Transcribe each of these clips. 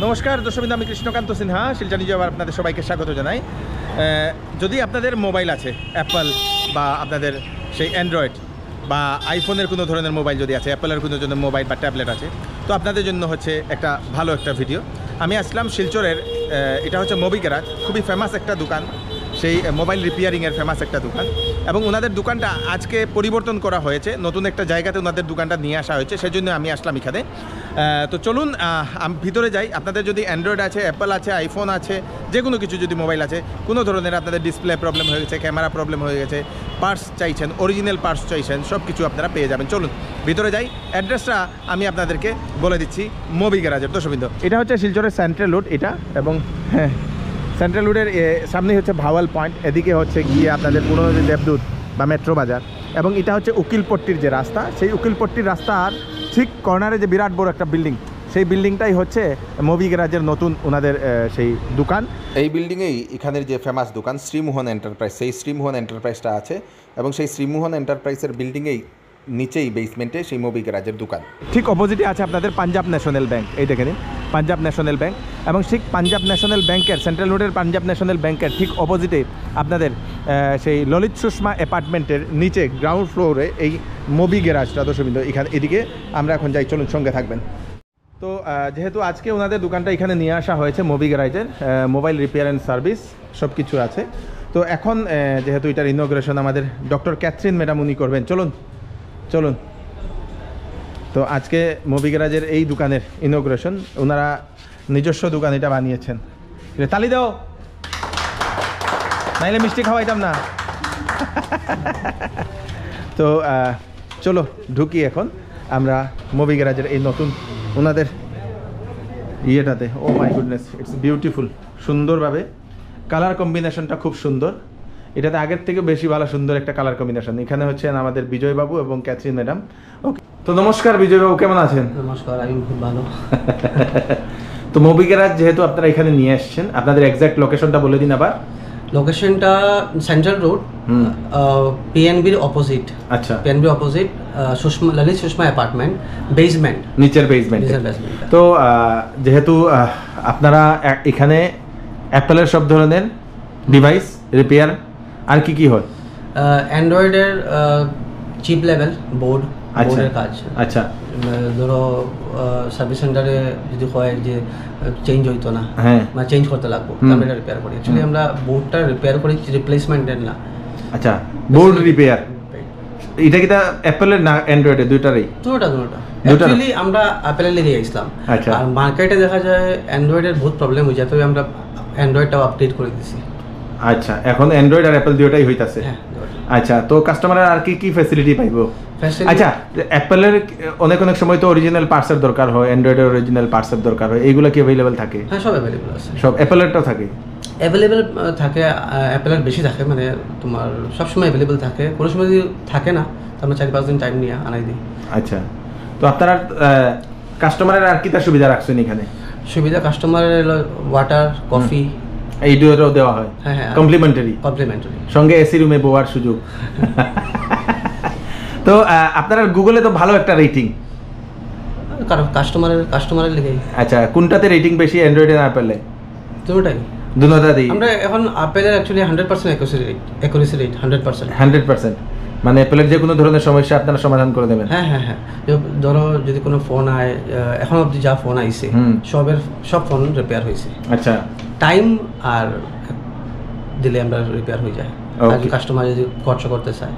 নমস্কার দর্শকবৃন্দ, আমি কৃষ্ণকান্ত সিনহা শিলচর নিউজে আবার আপনাদের সবাইকে স্বাগত জানাই। যদি আপনাদের মোবাইল আছে অ্যাপল বা আপনাদের সেই অ্যান্ড্রয়েড বা আইফোনের কোনো ধরনের মোবাইল যদি আছে, অ্যাপলের কোনো ধরনের মোবাইল বা ট্যাবলেট আছে, তো আপনাদের জন্য হচ্ছে একটা ভালো একটা ভিডিও। আমি আসলাম শিলচরের, এটা হচ্ছে মোবি গ্যারাজ, খুবই ফেমাস একটা দোকান, সেই মোবাইল রিপেয়ারিংয়ের ফেমাস একটা দোকান। এবং ওনাদের দোকানটা আজকে পরিবর্তন করা হয়েছে, নতুন একটা জায়গাতে ওনাদের দোকানটা নিয়ে আসা হয়েছে, সেই জন্য আমি আসলাম এখানে। তো চলুন আমি ভিতরে যাই। আপনাদের যদি অ্যান্ড্রয়েড আছে, অ্যাপল আছে, আইফোন আছে, যে কোনো কিছু যদি মোবাইল আছে, কোনো ধরনের আপনাদের ডিসপ্লে প্রবলেম হয়ে গেছে, ক্যামেরা প্রবলেম হয়ে গেছে, পার্টস চাইছেন, অরিজিনাল পার্টস চাইছেন, সব কিছু আপনারা পেয়ে যাবেন। চলুন ভিতরে যাই। অ্যাড্রেসটা আমি আপনাদেরকে বলে দিচ্ছি, মোবি গ্যারাজের দর্শকবৃন্দ। এটা হচ্ছে শিলচরের সেন্ট্রাল রোড এটা, এবং হ্যাঁ সেন্ট্রাল রোডের সামনে হচ্ছে ভাওয়াল পয়েন্ট, এদিকে হচ্ছে গিয়ে আপনাদের পুরনো যে দেবদূত বা মেট্রো বাজার, এবং এটা হচ্ছে উকিলপট্টির যে রাস্তা, সেই উকিলপট্টির রাস্তার ঠিক কর্নারে যে বিরাট বড় একটা বিল্ডিং, সেই বিল্ডিংটাই হচ্ছে মোবি গ্যারাজের নতুন ওনাদের সেই দোকান। এই বিল্ডিংয়েই এখানের যে ফেমাস দোকান শ্রীমোহন এন্টারপ্রাইজ, সেই শ্রীমোহন এন্টারপ্রাইজটা আছে, এবং সেই শ্রীমোহন এন্টারপ্রাইজের বিল্ডিংয়েই নিচেই বেসমেন্টে সেই মোবি গ্যারাজের দোকান। ঠিক অপোজিটে আছে আপনাদের পাঞ্জাব ন্যাশনাল ব্যাংক, এই দেখে নিন পাঞ্জাব ন্যাশনাল ব্যাংক, এবং ঠিক পাঞ্জাব ন্যাশনাল ব্যাংকের সেন্ট্রাল রোডের পাঞ্জাব ন্যাশনাল ব্যাংকের ঠিক অপোজিটে আপনাদের সেই ললিত সুষমা অ্যাপার্টমেন্টের নিচে গ্রাউন্ড ফ্লোরে এই মোবি গ্যারাজটা দর্শকবৃন্দ। এখানে এদিকে আমরা এখন যাই, চলুন সঙ্গে থাকবেন। তো যেহেতু আজকে ওনাদের দোকানটা এখানে নিয়ে আসা হয়েছে, মোবি গ্যারাজের মোবাইল রিপেয়ার অ্যান্ড সার্ভিস সব কিছু আছে। তো এখন যেহেতু এটার ইনগ্রেশন আমাদের ডক্টর ক্যাথরিন ম্যাডাম উনি করবেন, চলুন চলুন। তো আজকে মোবি গ্যারাজের এই দোকানের ইনগ্রেশন, ওনারা নিজস্ব দোকান এটা বানিয়েছেন। তালি দাও, নাইলে মিষ্টি খাওয়াইতাম না। তো চলো ঢুকি এখন আমরা মোবি গ্যারাজের এই নতুন ওনাদের ইয়েটাতে। ও মাই গুডনেস, ইটস বিউটিফুল, সুন্দরভাবে কালার কম্বিনেশনটা খুব সুন্দর, এটাতে আগের থেকে বেশি ভালো সুন্দর একটা কালার কম্বিনেশন। এখানে হচ্ছেন আমাদের বিজয়বাবু এবং ক্যাথরিন ম্যাডাম। ওকে, তো নমস্কার বিজয়বাবু, কেমন আছেন? নমস্কার, আমি খুব ভালো। তো মোবি গ্যারাজ যেহেতু আপনারা এখানে নিয়ে আসছেন, আপনাদের এক্স্যাক্ট লোকেশনটা বলে দিন আবার। লোকেশনটা সেন্ট্রাল রোড, পিএনবির অপোজিট। আচ্ছা, পিএনবির opposite Lalit Sushma apartment, basement, নিচের বেসমেন্ট। তো যেহেতু আপনারা এখানে অ্যাপলের সব ধরনের ডিভাইস রিপেয়ার, আর কি কি হয়? অ্যান্ড্রয়েডের চিপ লেভেল বোর্ড, বোর্ডের কাজ। আচ্ছা, ধরো সার্ভিস সেন্টারে যদি হয় যে চেঞ্জ হইতো না, হ্যাঁ, মানে চেঞ্জ করতে লাগবো, আমরা এটা রিপেয়ার করি। অ্যাকচুয়ালি আমরা বোর্ডটা রিপেয়ার করি, রিপ্লেসমেন্টের না। আচ্ছা, বোর্ড রিপেয়ার। এটা কি অ্যাপলের না অ্যান্ড্রয়েডের? দুইটারই? দুটোটা। অ্যাকচুয়ালি আমরা অ্যাপেলের লেগে আসলাম, আর মার্কেটে দেখা যায় অ্যান্ড্রয়েডের বহুত প্রবলেম হয়ে যায়, তবে আমরা অ্যান্ড্রয়েডটাও আপডেট করে দিছি। আচ্ছা, এখন অ্যান্ড্রয়েড আর অ্যাপল দুটোই হইতাছে। আচ্ছা, তো কাস্টমারের আর কি কি ফ্যাসিলিটি পাইবো? আচ্ছা, অ্যাপলের অনেক অনেক সময় তো অরিজিনাল পার্টসের দরকার হয়, অ্যান্ড্রয়েডের অরিজিনাল পার্টসের দরকার হয়, এইগুলো কি অ্যাভেলেবল থাকে? হ্যাঁ, সব অ্যাভেলেবল আছে। সব অ্যাপলেরটাও থাকে? অ্যাভেলেবল থাকে, অ্যাপেলের বেশি থাকে, মানে তোমার সবসময় অ্যাভেলেবল থাকে। কোনো সময় যদি থাকে না, তো আমরা 4-5 দিন টাইম নিয়ে আনাই দিই। আচ্ছা, তো আপনারা কাস্টমারের আর কি তার সুবিধা রাখছেন এখানে? সুবিধা কাস্টমারের ওয়াটার, কফি, এই দুটোও দেওয়া হয়? হ্যাঁ হ্যাঁ, কমপ্লিমেন্টারি। সঙ্গে এসি রুমে বওয়ার সুযোগ। তো আপনারা গুগলে তো ভালো একটা রেটিং, কারণ কাস্টমারের লেগেই। আচ্ছা, কোনটাতে রেটিং বেশি, অ্যান্ড্রয়েড না অ্যাপলে? দুটোটাই। আমরা এখন অ্যাপেলের অ্যাকচুয়ালি 100% অ্যাকুরেসি রেট 100%, মানে অ্যাপলের যে কোনো ধরনের সমস্যা আপনারা সমাধান করে দেবেন? হ্যাঁ হ্যাঁ হ্যাঁ। ধরো যদি কোনো ফোন আয়, এখন অবধি যা ফোন আইছে সব ফোন রিপেয়ার হয়েছে। আচ্ছা, টাইম আর দিলে আমরা রিপেয়ার হয়ে যায়, আর কাস্টমার যদি খরচ করতে চায়।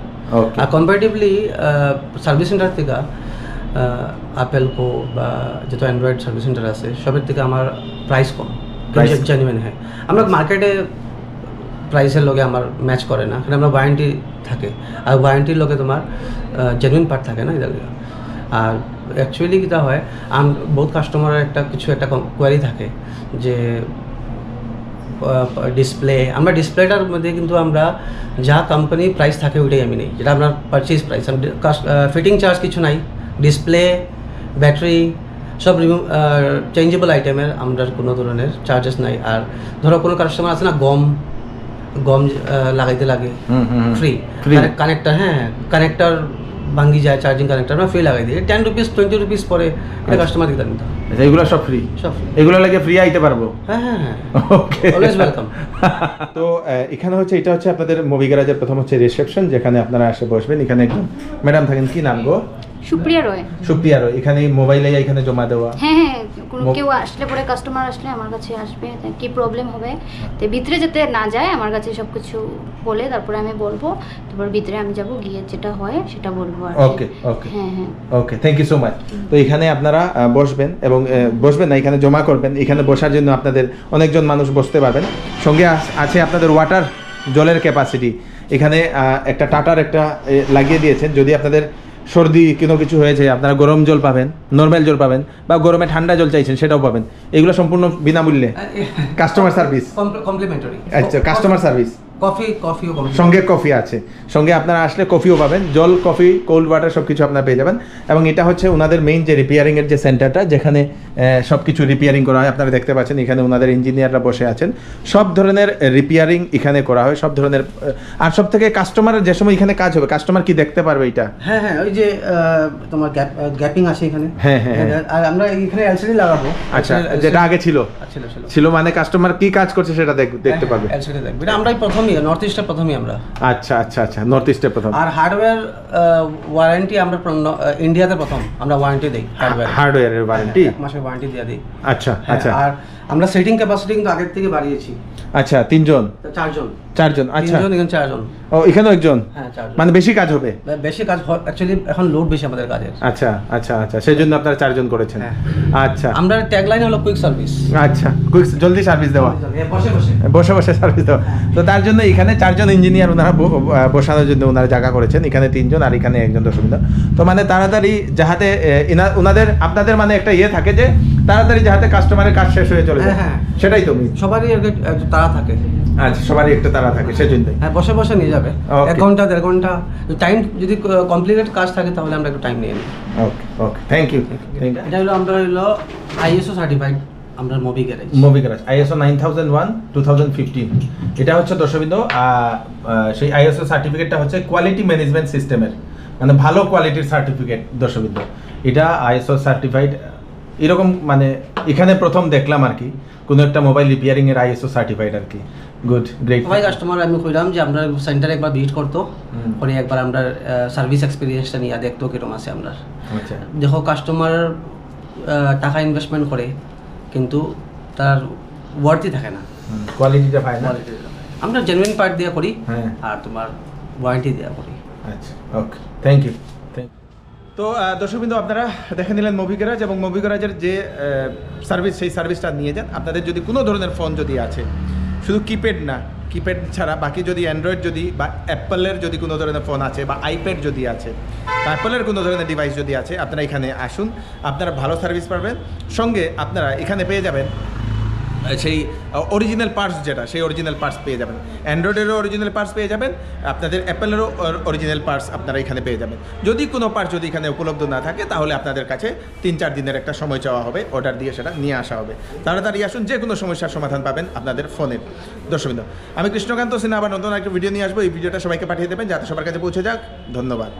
আর কম্পারেটিভলি সার্ভিস সেন্টার থেকে অ্যাপেল কো বা যত অ্যান্ড্রয়েড সার্ভিস সেন্টার আছে সবের থেকে আমার প্রাইস কম, জেনুইন। হ্যাঁ, আমরা মার্কেটে প্রাইসের লগে আমার ম্যাচ করে না, কারণ আমরা ওয়ারেন্টি থাকে, আর ওয়ারেন্টির লগে তোমার জেনুইন পার্ট থাকে না এদের। আর অ্যাকচুয়ালি কীটা হয়, বহুত কাস্টমারের একটা কোয়ারি থাকে যে ডিসপ্লে, আমরা ডিসপ্লেটার মধ্যে কিন্তু আমরা যা কোম্পানি প্রাইস থাকে ওইটাই আমি নেই, যেটা আপনার পারচেজ প্রাইস। ফিটিং চার্জ কিছু নাই, ডিসপ্লে, ব্যাটারি সব চেঞ্জেবল আইটেমের আমরা কোনো ধরনের চার্জেস নাই। আর ধরো কোনো কাস্টমার আছে না, গম লাগাইতে লাগে, ফ্রি কানেক্টর। হ্যাঁ, কানেক্টর ভাঙ্গি যায় চার্জিং কানেক্টর আমরা ফ্রি লাগাই দিই 10 রুপিস 20 রুপিস পরে এটা কাস্টমার দিতে নিতে আচ্ছা এগুলো সব ফ্রি সব free। এগুলো লাগে ফ্রি আইতে পারবো হ্যাঁ হ্যাঁ হ্যাঁ ওকে অলওয়েজ ওয়েলকাম তো এখানে হচ্ছে এটা হচ্ছে আপনাদের মুভি গ্যারাজের প্রথম হচ্ছে রিসেপশন যেখানে আপনারা এসে বসবেন এখানে একদম ম্যাডাম থাকেন কি নাম গো সুপ্রিয়া রয়। সুপ্রিয়া রয় এখানে মোবাইলে এখানে জমা দেওয়া হ্যাঁ হ্যাঁ কোনো কেউ আসলে পরে কাস্টমার আসলে আমার কাছে আসবে কি প্রবলেম হবে তো ভিতরে যেতে না যায় আমার কাছে সব কিছু বলে তারপরে আমি বলবো তারপর ভিতরে আমি যাব গিয়ে যেটা হয় সেটা বলবো আর ওকে ওকে হ্যাঁ হ্যাঁ okay thank you so much তো এখানে আপনারা বসবেন এবং বসবেন না এখানে জমা করবেন এখানে বসার জন্য আপনাদের অনেকজন মানুষ বসতে পারবেন সঙ্গে আছে আপনাদের ওয়াটার জলের ক্যাপাসিটি এখানে একটা টাটার একটা লাগিয়ে দিয়েছেন যদি আপনাদের সর্দি কোনো কিছু হয়েছে আপনারা গরম জল পাবেন নর্মাল জল পাবেন বা গরমে ঠান্ডা জল চাইছেন সেটাও পাবেন এগুলো সম্পূর্ণ বিনামূল্যে কাস্টমার সার্ভিস কমপ্লিমেন্টারি আচ্ছা কাস্টমার সার্ভিস কফিও সঙ্গে কফি আছে সঙ্গে আপনারা আসলে কফিও পাবেন জল কফি কোল্ড ওয়াটার সব কিছু আপনারা পেয়ে যাবেন এবং এটা হচ্ছে ওনাদের মেইন যে রিপেয়ারিংয়ের যে সেন্টারটা যেখানে সব কিছু রিপেয়ারিং করা হয় আপনারা দেখতে পাচ্ছেন এখানে ওনাদের ইঞ্জিনিয়াররা বসে আছেন সব ধরনের রিপেয়ারিং এখানে করা হয় সব ধরনের আর সব থেকে কাস্টমারের যে সময় এখানে কাজ হবে কাস্টমার কি দেখতে পারবে এটা হ্যাঁ হ্যাঁ ওই যে তোমার গ্যাপিং আছে এখানে হ্যাঁ হ্যাঁ আর আমরা এখানে এলসিডি লাগাবো আচ্ছা যেটা আগে ছিল ছিল ছিল মানে কাস্টমার কি কাজ করছে সেটা দেখতে পারবে এলসিডি দেখবে এটা আমরাই প্রথমই নর্থ ইস্টে প্রথমই আমরা আচ্ছা আচ্ছা আচ্ছা নর্থ ইস্টে প্রথম আর হার্ডওয়্যার ওয়ারেন্টি আমরা ইন্ডিয়াতে প্রথম আমরা ওয়ারেন্টি দেই হার্ডওয়্যারের ওয়ারেন্টি এক মাসের ওয়ারেন্টি দিয়ে দিই আচ্ছা আচ্ছা আর আমরা সেটিং ক্যাপাসিটি কিন্তু আগের থেকে বাড়িয়েছি আচ্ছা তিনজন চারজন আচ্ছা এখানে চারজন ও এখানেও একজন হ্যাঁ চারজন মানে বেশি কাজ হবে বেশি কাজ অ্যাকচুয়ালি এখন লোড বেশি আমাদের কাজের আচ্ছা আচ্ছা আচ্ছা সেই জন্য আপনারা চারজন করেছেন হ্যাঁ। আচ্ছা আমরা ট্যাগলাইন হলো কুইক সার্ভিস আচ্ছা কুইক জলদি সার্ভিস দেওয়া বসে বসে বসে বসে সার্ভিস দেওয়া তো তার জন্য এখানে চারজন ইঞ্জিনিয়ার ওনারা বসানোর জন্য ওনারা জায়গা করেছেন এখানে তিনজন আর এখানে একজন দর্শকবৃন্দ তো মানে তাড়াতাড়ি যাহাতে ওনাদের আপনাদের মানে একটা ইয়ে থাকে যে তাড়াতাড়ি যাহাতে কাস্টমারের কাজ শেষ হয়ে চলে যায় হ্যাঁ। সেটাই তো সবারই একটু তাড়া থাকে আচ্ছা সবারই একটা তাড়া থাকে সেজন্যই হ্যাঁ বসে বসে নিয়ে যাবে Okay. 1 ঘন্টা 1.5 ঘন্টা টাইম যদি কমপ্লিকেট কাজ থাকে তাহলে আমরা একটু টাইম নিয়ে নিই ওকে ওকে থ্যাংক ইউ এটা হলো আমরা হলো আইএসও সার্টিফাইড আমরা মুভি গ্যারেজ ISO 9001 2015 এটা হচ্ছে দর্শকবৃন্দ সেই আইএসও সার্টিফিকেটটা হচ্ছে কোয়ালিটি ম্যানেজমেন্ট সিস্টেমের মানে ভালো কোয়ালিটির সার্টিফিকেট দর্শকবৃন্দ এটা আইএসও সার্টিফাইড এরকম মানে এখানে প্রথম দেখলাম আর কি কোনো একটা মোবাইল রিপেয়ারিং এর আইএসও সার্টিফাইড আর কি গুড গ্রেট সবাই কাস্টমার আমি কইলাম যে আমরা সেন্টারে একবার ভিজিট করতো পরে একবার আমরা সার্ভিস এক্সপিরিয়েন্সটা নিয়ে দেখতো কিরকম আছে আমরা আচ্ছা দেখো কাস্টমার টাকা ইনভেস্টমেন্ট করে কিন্তু তার ওয়ার্থই থাকে না কোয়ালিটিটা পায় না আমরা জেনুইন পার্ট দিয়ে করি হ্যাঁ আর তোমার ওয়ারেন্টি দিয়ে করি আচ্ছা ওকে থ্যাংক ইউ তো দর্শকবৃন্দ আপনারা দেখে নিলেন মুভি গ্যারাজ এবং মুভি গ্যারাজের যে সার্ভিস সেই সার্ভিসটা নিয়ে যান আপনাদের যদি কোনো ধরনের ফোন যদি আছে শুধু কিপ্যাড না কিপ্যাড ছাড়া বাকি যদি অ্যান্ড্রয়েড যদি বা অ্যাপলের যদি কোনো ধরনের ফোন আছে বা আইপ্যাড যদি আছে অ্যাপলের কোনো ধরনের ডিভাইস যদি আছে আপনারা এখানে আসুন আপনারা ভালো সার্ভিস পাবেন সঙ্গে আপনারা এখানে পেয়ে যাবেন সেই অরিজিনাল পার্টস যেটা সেই অরিজিনাল পার্টস পেয়ে যাবেন অ্যান্ড্রয়েডেরও অরিজিনাল পার্টস পেয়ে যাবেন আপনাদের অ্যাপেলেরও অরিজিনাল পার্টস আপনারা এখানে পেয়ে যাবেন যদি কোনো পার্টস যদি এখানে উপলব্ধ না থাকে তাহলে আপনাদের কাছে 3-4 দিনের একটা সময় চাওয়া হবে অর্ডার দিয়ে সেটা নিয়ে আসা হবে তাড়াতাড়ি আসুন যে কোনো সমস্যার সমাধান পাবেন আপনাদের ফোনের দর্শকবৃন্দ আমি কৃষ্ণকান্ত সিনহা আবার নতুন একটা ভিডিও নিয়ে আসবো এই ভিডিওটা সবাইকে পাঠিয়ে দেবেন যাতে সবার কাছে পৌঁছে যাক ধন্যবাদ